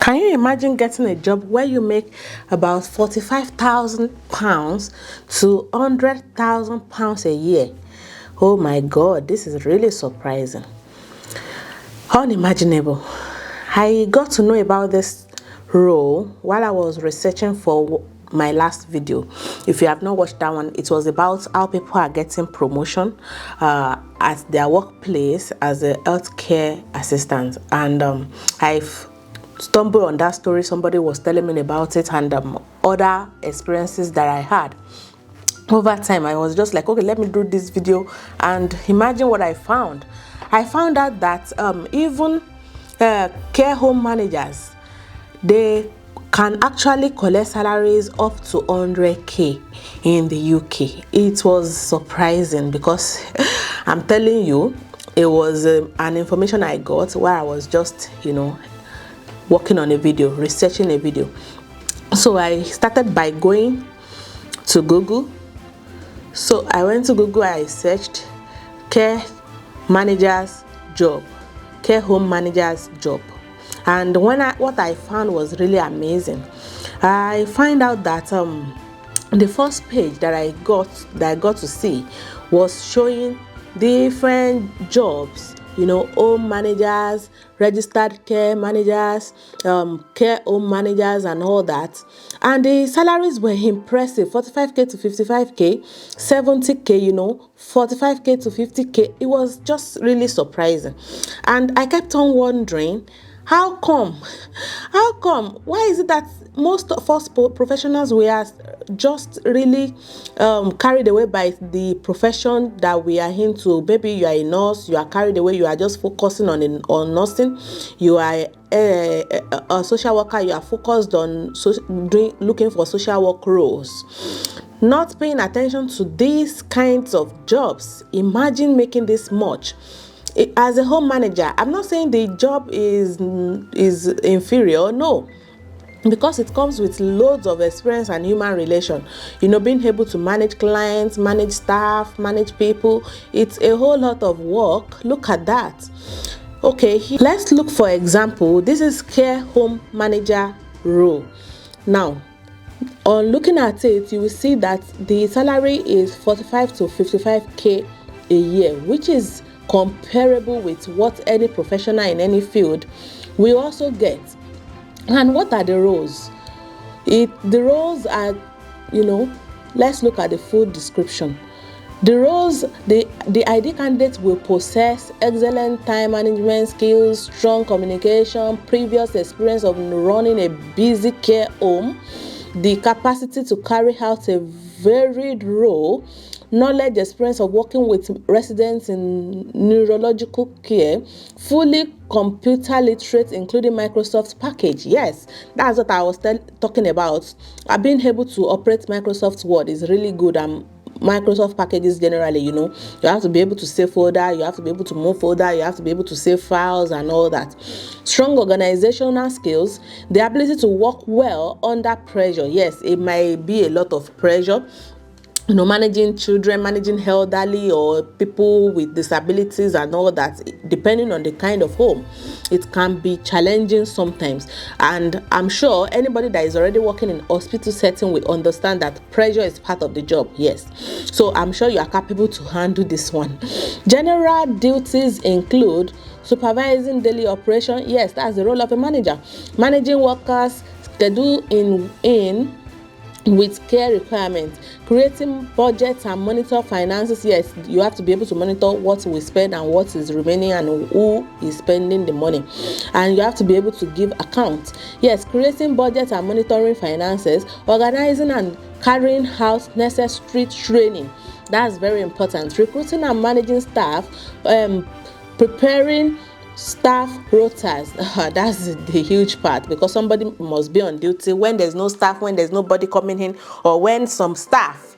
Can you imagine getting a job where you make about £45,000 to £100,000 a year? Oh my God, this is really surprising. Unimaginable. I got to know about this role while I was researching for my last video. If you have not watched that one, it was about how people are getting promotion at their workplace as a healthcare assistant, and I've stumbled on that story. Somebody was telling me about it, and other experiences that I had. Over time, I was just like, okay, let me do this video, and imagine what I found. I found out that even care home managers, they can actually collect salaries up to 100k in the UK. It was surprising because I'm telling you, it was an information I got while I was just, working on a video, researching a video. So I started by going to Google. So I went to Google, I searched care managers job, care home managers job, and what I found was really amazing. I find out that the first page that I got to see was showing different jobs, home managers, registered care managers, care home managers, and all that. And the salaries were impressive: 45k to 55k, 70k, 45k to 50k. It was just really surprising. And I kept on wondering, how come? Why is it that most of us professionals, we are just really carried away by the profession that we are into? Maybe you are a nurse, you are carried away, you are just focusing on nursing. You are a social worker, you are focused on looking for social work roles, not paying attention to these kinds of jobs. Imagine making this much. As a home manager, I'm not saying the job is inferior, no, because it comes with loads of experience and human relation. Being able to manage clients, manage staff, manage people, it's a whole lot of work. Look at that. Okay, let's look for example. This is care home manager role. Now, on looking at it, you will see that the salary is 45 to 55k a year, which is comparable with what any professional in any field will also get. And what are the roles? The roles are, let's look at the full description. The roles, the ID candidate will possess excellent time management skills, strong communication, previous experience of running a busy care home, the capacity to carry out a varied role, knowledge, experience of working with residents in neurological care, fully computer literate, including Microsoft package. Yes, that's what I was talking about. Being able to operate Microsoft Word is really good. Microsoft packages generally, you have to be able to save folder, you have to be able to move folder, you have to be able to save files and all that. Strong organizational skills, the ability to work well under pressure. Yes, it might be a lot of pressure, managing children, managing elderly or people with disabilities and all that. Depending on the kind of home, it can be challenging sometimes. And I'm sure anybody that is already working in hospital setting will understand that pressure is part of the job. Yes, so I'm sure you are capable to handle this one. General duties include supervising daily operation. Yes, that's the role of a manager. Managing workers, schedule in with care requirements, creating budgets and monitor finances. Yes, you have to be able to monitor what we spend and what is remaining and who is spending the money, and you have to be able to give account. Yes, creating budgets and monitoring finances, organizing and carrying out necessary training. That's very important. Recruiting and managing staff, preparing staff rotas. That's the huge part, because somebody must be on duty when there's no staff, when there's nobody coming in, or when some staff,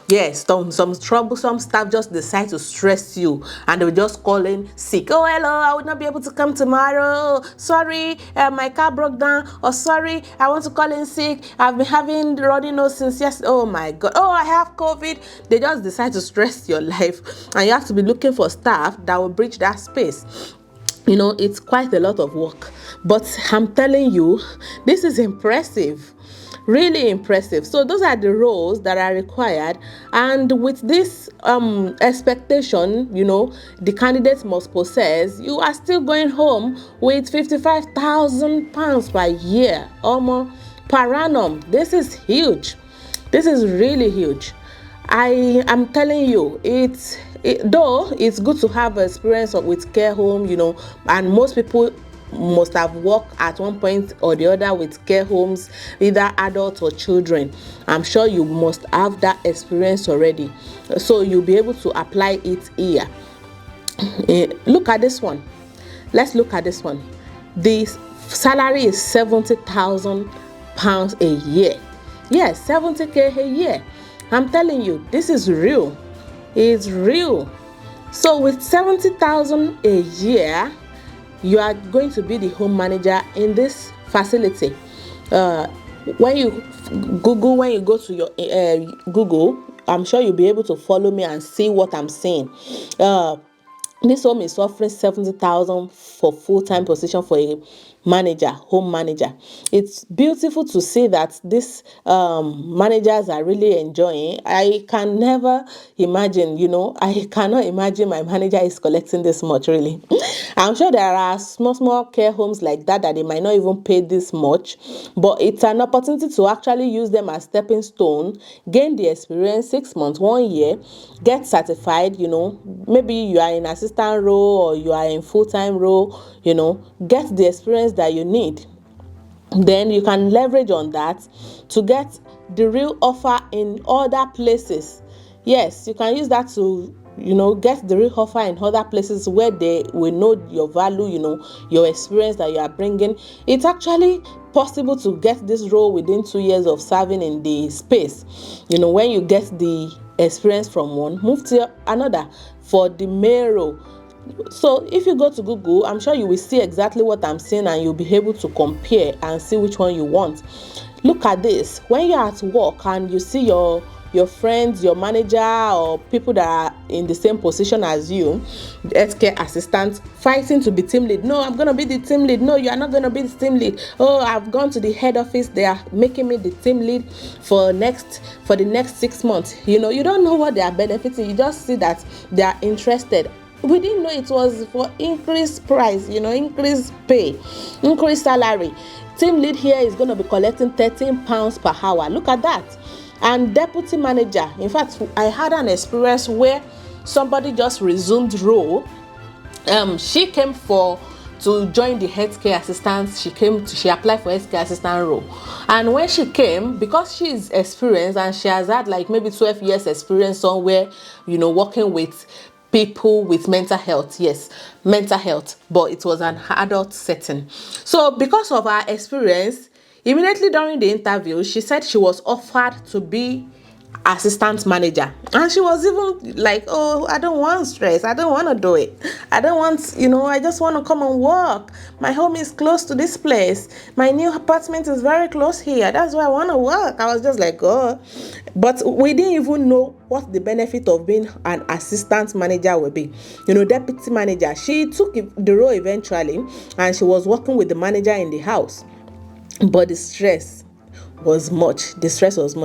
yes, some troublesome staff just decide to stress you and they'll just call in sick. Oh, hello, I would not be able to come tomorrow. Sorry, my car broke down. Or sorry, I want to call in sick. I've been having runny nose since yesterday. Oh my God. Oh, I have COVID. They just decide to stress your life, and you have to be looking for staff that will bridge that space. You know, it's quite a lot of work, but I'm telling you, this is impressive, really impressive. So those are the roles that are required, and with this expectation, you know, the candidates must possess, you are still going home with 55,000 pounds per year, almost per annum. This is huge. This is really huge. I am telling you, though it's good to have experience with care home, you know, and most people must have worked at one point or the other with care homes, either adults or children. I'm sure you must have that experience already, so you'll be able to apply it here. Look at this one. Let's look at this one. The salary is 70,000 pounds a year. Yes, 70k a year. I'm telling you, this is real. It's real. So with 70,000 a year, you are going to be the home manager in this facility. When you go to your Google, I'm sure you'll be able to follow me and see what I'm saying. This home is offering 70,000 for full-time position for a manager, home manager. It's beautiful to see that these managers are really enjoying. I can never imagine, you know, I cannot imagine my manager is collecting this much, really. I'm sure there are small care homes like that they might not even pay this much, but it's an opportunity to actually use them as stepping stone, gain the experience, 6 months, 1 year, get certified, you know, maybe you are in assistant role or you are in full-time role, you know, get the experience that you need. Then you can leverage on that to get the real offer in other places. Yes, you can use that to, you know, get the real offer in other places where they will know your value, you know, your experience that you are bringing. It's actually possible to get this role within 2 years of serving in the space. You know, when you get the experience from one, move to another for the main role. So if you go to Google, I'm sure you will see exactly what I'm saying, and you'll be able to compare and see which one you want. Look at this. When you're at work and you see your friends, your manager, or people that are in the same position as you, the healthcare assistant, fighting to be team lead. No, I'm gonna be the team lead. No, you are not gonna be the team lead. Oh, I've gone to the head office. They are making me the team lead for the next 6 months. You know, you don't know what they are benefiting. You just see that they are interested. We didn't know it was for increased price, you know, increased pay, increased salary. Team lead here is going to be collecting 13 pounds per hour. Look at that. And deputy manager, in fact, I had an experience where somebody just resumed role. She came to join the healthcare assistant. She applied for healthcare assistant role, and when she came, because she is experienced and she has had like maybe 12 years experience somewhere, you know, working with people with mental health. Yes, mental health, but it was an adult setting. So because of her experience, immediately during the interview, she said she was offered to be assistant manager, and she was even like, oh, I don't want stress, I don't want to do it, I don't want, you know, I just want to come and work. My home is close to this place, my new apartment is very close here, that's why I want to work. I was just like, oh. But we didn't even know what the benefit of being an assistant manager will be. You know, deputy manager, she took the role eventually, and she was working with the manager in the house, but the stress was much.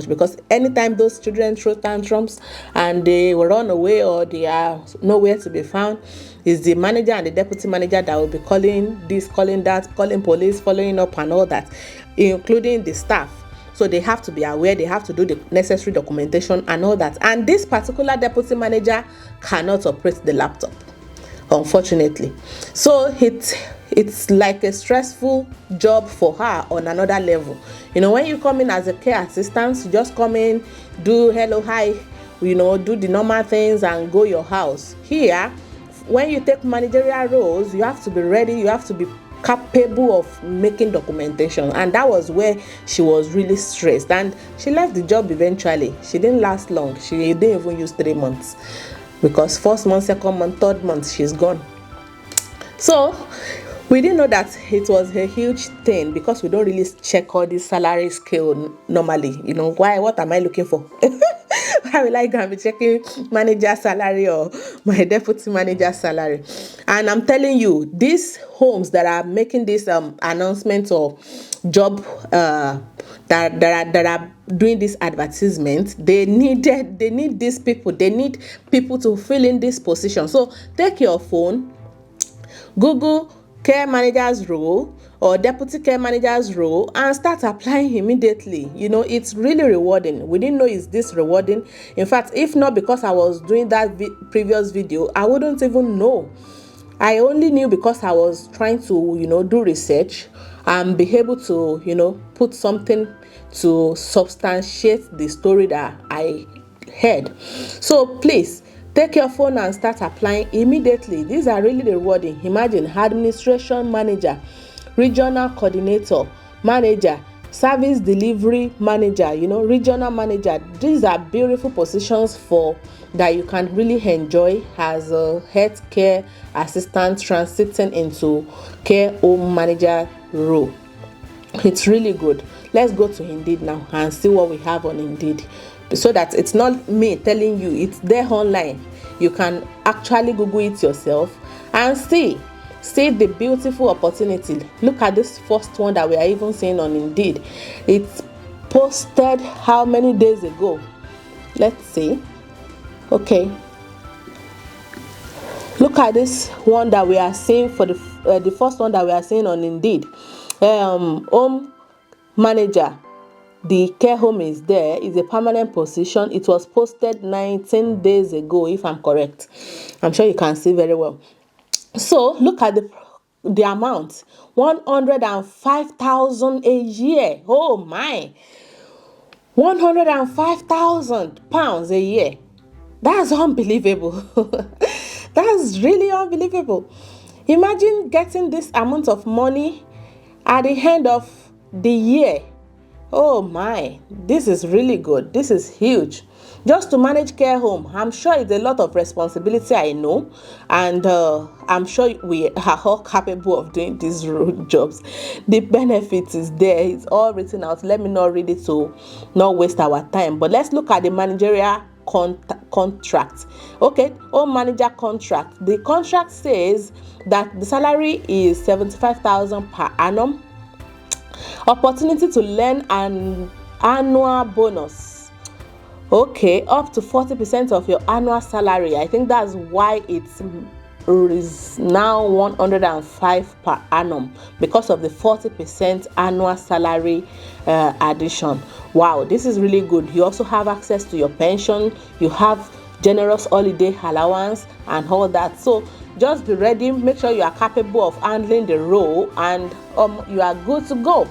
Because anytime those children throw tantrums and they will run away or they are nowhere to be found, is the manager and the deputy manager that will be calling this, calling that, calling police, following up and all that, including the staff. So they have to be aware, they have to do the necessary documentation and all that. And this particular deputy manager cannot operate the laptop, unfortunately. So it's like a stressful job for her on another level. You know, when you come in as a care assistant, you just come in, do hello, hi, you know, do the normal things and go your house. Here, when you take managerial roles, you have to be ready, you have to be capable of making documentation, and that was where she was really stressed, and she left the job eventually. She didn't last long. She didn't even use 3 months, because first month, second month, third month, she's gone. So we didn't know that it was a huge thing, because we don't really check all this salary scale normally. You know, why? What am I looking for? Why will I go and be checking manager salary or my deputy manager salary? And I'm telling you, these homes that are making this announcement or job that are doing this advertisement, they need these people. They need people to fill in this position. So take your phone, Google care managers role or deputy care managers role, and start applying immediately. You know, it's really rewarding. We didn't know it's this rewarding. In fact, if not because I was doing that previous video, I wouldn't even know. I only knew because I was trying to, you know, do research and be able to, you know, put something to substantiate the story that I heard. So please take your phone and start applying immediately. These are really rewarding. Imagine administration manager, regional coordinator, manager, service delivery manager, you know, regional manager. These are beautiful positions for that you can really enjoy as a healthcare assistant transiting into care home manager role. It's really good. Let's go to Indeed now and see what we have on Indeed, so that it's not me telling you, it's there online. You can actually Google it yourself and see the beautiful opportunity. Look at this first one that we are even seeing on Indeed. It's posted how many days ago? Let's see. Okay, look at this one that we are seeing for the first one that we are seeing on Indeed. Home manager, the care home is there, is a permanent position. It was posted 19 days ago, if I'm correct. I'm sure you can see very well. So look at the amount, 105,000 a year. Oh my, 105,000 pounds a year. That's unbelievable. That's really unbelievable. Imagine getting this amount of money at the end of the year. Oh my, this is really good. This is huge. Just to manage care home, I'm sure it's a lot of responsibility, I know, and I'm sure we are all capable of doing these jobs. The benefit is there. It's all written out. Let me not read it to not waste our time. But let's look at the managerial contract. Okay, home manager contract. The contract says that the salary is 75,000 per annum. Opportunity to learn an annual bonus. Okay, up to 40% of your annual salary. I think that's why it is now 105 per annum, because of the 40% annual salary addition. Wow, this is really good. You also have access to your pension. You have generous holiday allowance and all that. So just be ready. Make sure you are capable of handling the role, and you are good to go.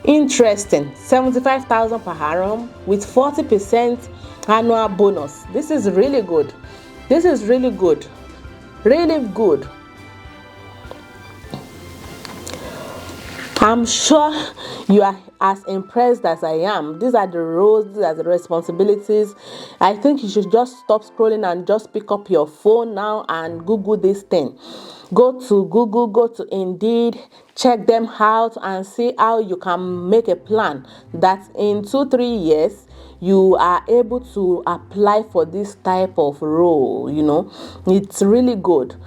Interesting. 75,000 per annum with 40% annual bonus. This is really good. This is really good. Really good. I'm sure you are as impressed as I am. These are the roles, these are the responsibilities. I think you should just stop scrolling and just pick up your phone now and Google this thing. Go to Google, go to Indeed, check them out and see how you can make a plan that in 2-3 years you are able to apply for this type of role. You know, it's really good.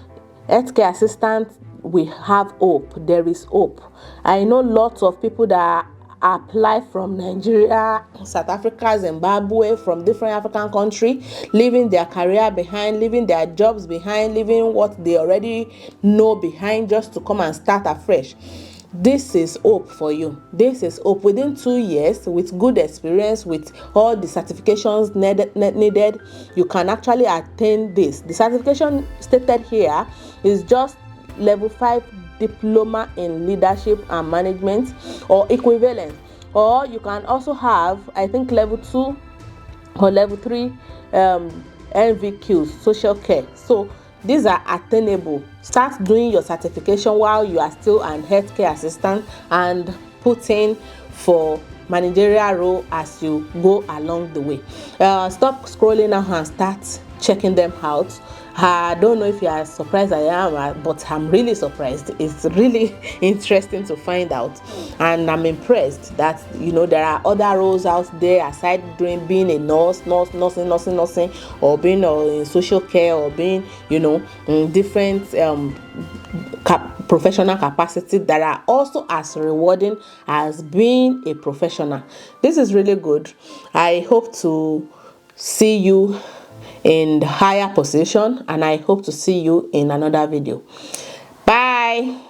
Healthcare assistant, we have hope. There is hope. I know lots of people that apply from Nigeria, South Africa, Zimbabwe, from different African countries, leaving their career behind, leaving their jobs behind, leaving what they already know behind, just to come and start afresh. This is hope for you. This is hope. Within 2 years, with good experience, with all the certifications needed, you can actually attain this. The certification stated here is just level 5 diploma in leadership and management or equivalent, or you can also have, I think, level 2 or level 3 NVQs, social care. So these are attainable. Start doing your certification while you are still an healthcare assistant and put in for managerial role as you go along the way. Stop scrolling now and start checking them out. I don't know if you are surprised I am, but I'm really surprised. It's really interesting to find out, and I'm impressed that there are other roles out there aside being a nursing, or being in social care, or being in different professional capacity that are also as rewarding as being a professional. This is really good. I hope to see you in the higher position, and I hope to see you in another video. Bye.